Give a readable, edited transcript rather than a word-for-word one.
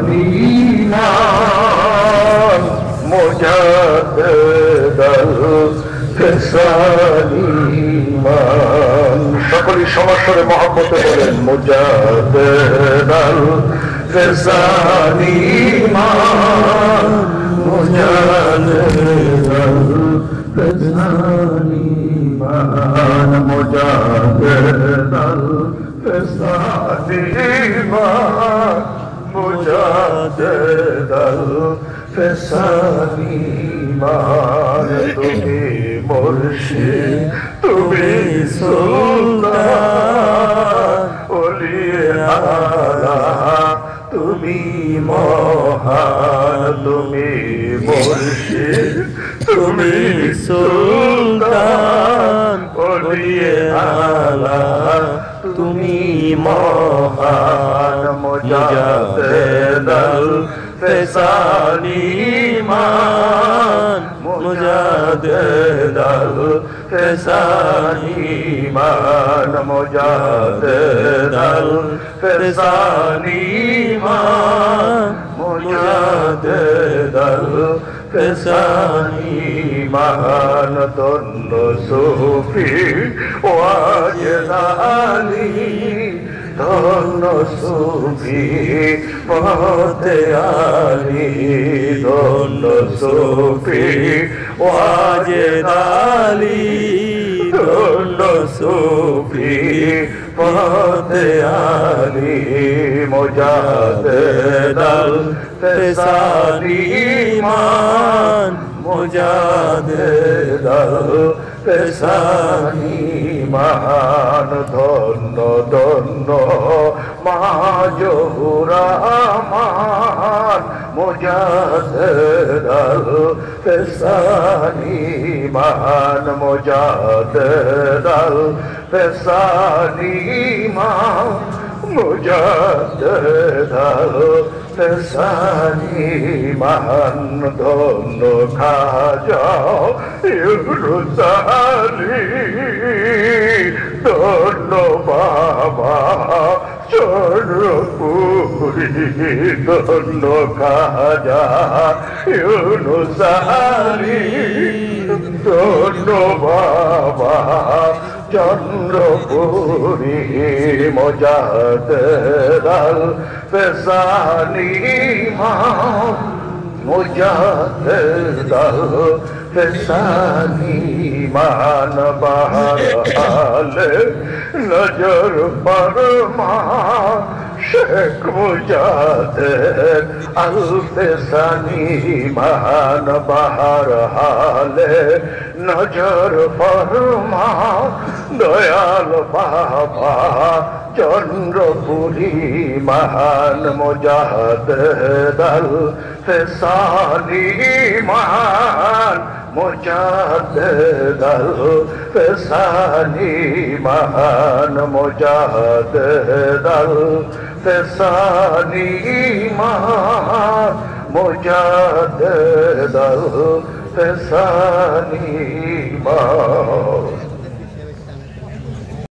فسانيمان مجدد فسانيمان সকলেই সমস্বরে মহব্বতে বলেন মুজাদ্দিদ ফসানিমান মুজাদ্দিদ ফসানিমান মুজাদ্দিদ ফসানিমান মুজাদ্দিদ ফসানিমান তুমি মুর্শিদ তুমি সুলতান ওলিয়ে আলা তুমি মহান তুমি মুর্শিদ তুমি সুলতান ওলিয়ে আলা তুমি মহান মুজাদ্দিদ ফসানিমান মুজাদ্দিদ ফসানিমান মুজাদ্দিদ ফসানিমান মুজাদ্দিদ ফসানিমান ধন্য সুফি ওয়াজদানি ধন্য সুফি পথে আলি ধন্য সুফি ওয়াজদানি ধন্য সুফি পথে আলি মুজাদ্দিদ ফসানিমান মুজাদ্দিদ ফসানিমান ধন্য ধন্য মাজহুরামান মুজাদ্দিদ ফসানিমান মুজাদ্দিদ ফসানিমান মুজাদ্দিদ ফসানিমান ধন্য খাজা ইউনুস আলী ধন্য বাবা চন্দ্রপুরী ধন্য খাজা ইউনুস আলী ধন্য বাবা চন্দ্রপুরী মুজাদ্দিদ ফসানিমান মুজাদ্দিদ ফসানিমান বাহালে নজর ফরমা শেখ মুজাদ্দিদ ফসানিমান বাহালে নজর ফরমা দয়াল বাবা চন্দ্রপুরী মহান মুজাদ্দিদ ফসানিমান মুজাদ্দিদ ফসানিমান মুজাদ্দিদ ফসানিমান মুজাদ্দিদ ফসানিমান